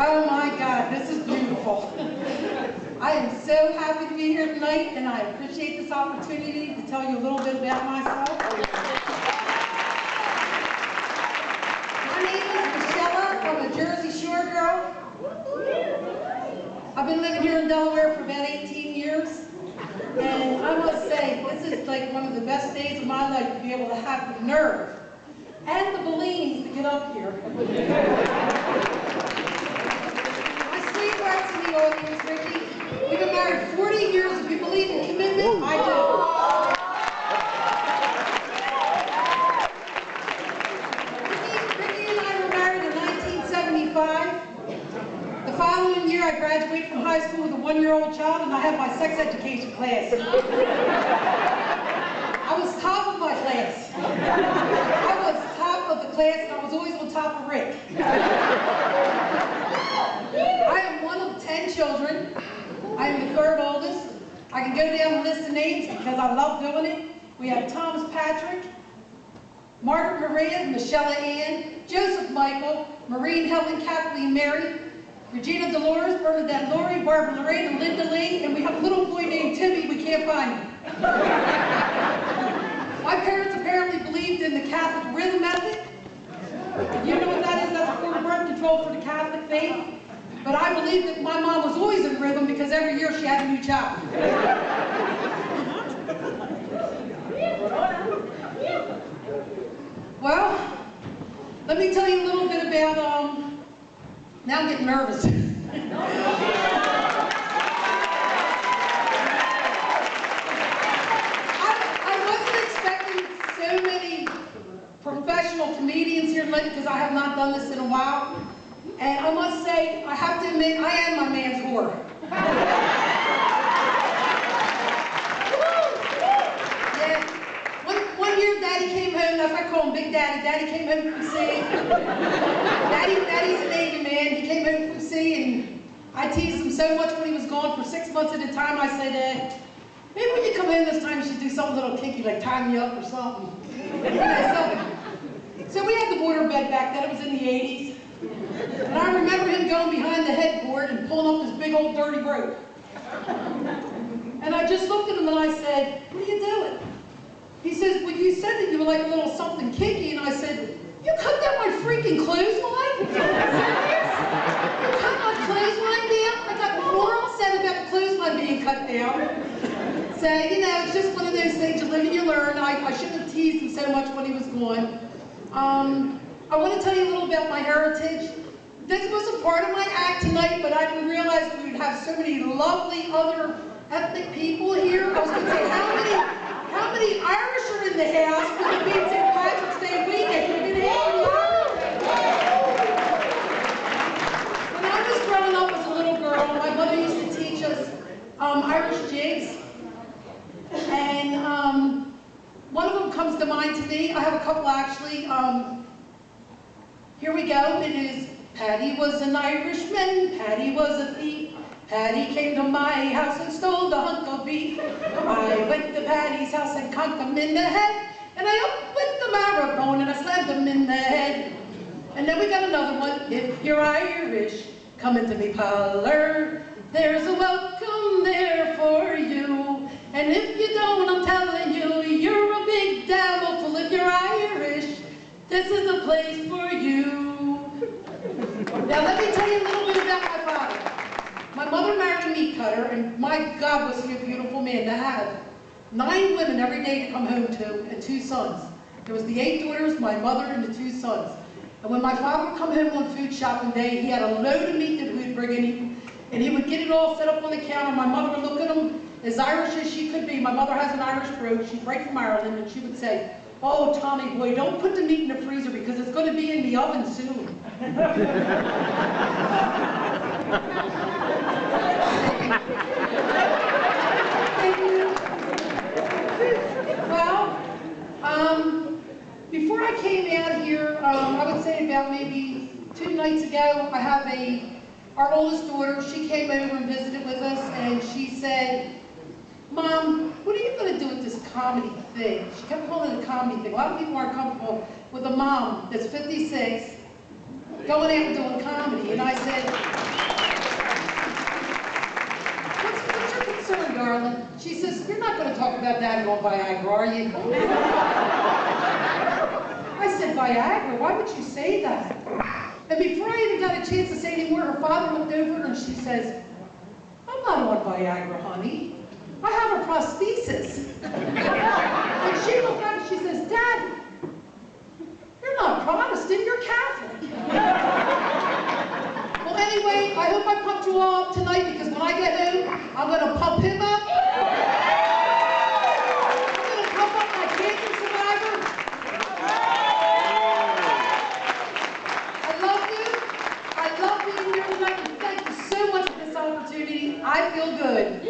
Oh my God, this is beautiful. I am so happy to be here tonight, and I appreciate this opportunity to tell you a little bit about myself. My name is Michaela. I'm a Jersey Shore girl. I've been living here in Delaware for about 18 years, and I must say, this is like one of the best days of my life to be able to have the nerve and the bellinis to get up here. My sweethearts in the audience, Ricky, we've been married 40 years. If you believe in commitment, I do. Ricky and I were married in 1975. The following year, I graduated from high school with a 1-year-old child, and I had my sex education class. I was top of my class. I was top of the class, and I was always on top of Rick. I am one of 10 children. I am the third oldest. I can go down the list of names because I love doing it. We have Thomas Patrick, Margaret Maria, Michelle Ann, Joseph Michael, Maureen Helen, Kathleen Mary, Regina Dolores, Bernadette Laurie, Barbara Lorraine, and Linda Lee, and we have a little boy named Timmy. We can't find him. My parents apparently believed in the Catholic rhythm method. You know what that is? That's a form of birth control for the Catholic faith. But I believe that my mom was always in rhythm because every year she had a new child. Well, let me tell you a little bit about, now I'm getting nervous. I wasn't expecting so many professional comedians here tonight because I have not done this in a while. And I must say, I have to admit, I am my man's whore. Yeah. One year, Daddy came home, that's why I call him Big Daddy. Daddy came home from sea. Daddy's a Navy man. He came home from sea, and I teased him so much when he was gone for 6 months at a time. I said, maybe when you come in this time, you should do something a little kinky, like tie me up or something. You know, something. So we had the water bed back then. It was in the 80s. And I remember him going behind the headboard and pulling up this big old dirty rope. And I just looked at him and I said, what are you doing? He says, well, you said that you were like a little something kinky. And I said, you cut down my freaking clothesline? You cut my clothesline down? I got more upset about the clothesline being cut down. So, you know, it's just one of those things, you live and you learn. I shouldn't have teased him so much when he was gone. I want to tell you a little about my heritage. This was a part of my act tonight, but I didn't realize we would have so many lovely other ethnic people here. I was going to say, how many Irish are in the house for the big St. Patrick's Day weekend? We're going to have any Irish. When I was growing up as a little girl, my mother used to teach us Irish jigs. And one of them comes to mind to me. I have a couple actually. Here we go. It is, Paddy was an Irishman, Paddy was a thief. Paddy came to my house and stole the hunk of beef. I went to Paddy's house and conked him in the head. And I up with the marrow and I slammed him in the head. And then we got another one. If you're Irish, come into me parlor. There's a welcome there for you. And if you don't, I'm telling you, you're a big devil. If you're Irish, this is the place for you. Now let me tell you a little bit about my father. My mother married a meat cutter, and my God, was he a beautiful man to have 9 women every day to come home to, and 2 sons. There was the 8 daughters, my mother, and the 2 sons. And when my father would come home on food shopping day, he had a load of meat that we would bring in, and he would get it all set up on the counter. My mother would look at him, as Irish as she could be. My mother has an Irish brogue. She's right from Ireland, and she would say, oh, Tommy boy, don't put the meat in the freezer because it's going to be in the oven soon. Well, before I came out here, I would say about maybe 2 nights ago, I have our oldest daughter. She came over and visited with us, and she said, Mom, what are you going to do with this comedy thing? She kept calling it a comedy thing. A lot of people aren't comfortable with a mom that's 56 going out and doing comedy. And I said, what's your concern, darling? She says, you're not going to talk about Daddy on Viagra, are you? I said, Viagra? Why would you say that? And before I even got a chance to say any more, her father looked over and she says, I'm not on Viagra, honey. I have a prosthesis. And she looked up and she says, Dad, you're not Protestant, you're Catholic. Well, anyway, I hope I pumped you all up tonight because when I get home, I'm going to pump him up. I'm going to pump up my cancer survivor. I love you. I love being here tonight. And thank you so much for this opportunity. I feel good.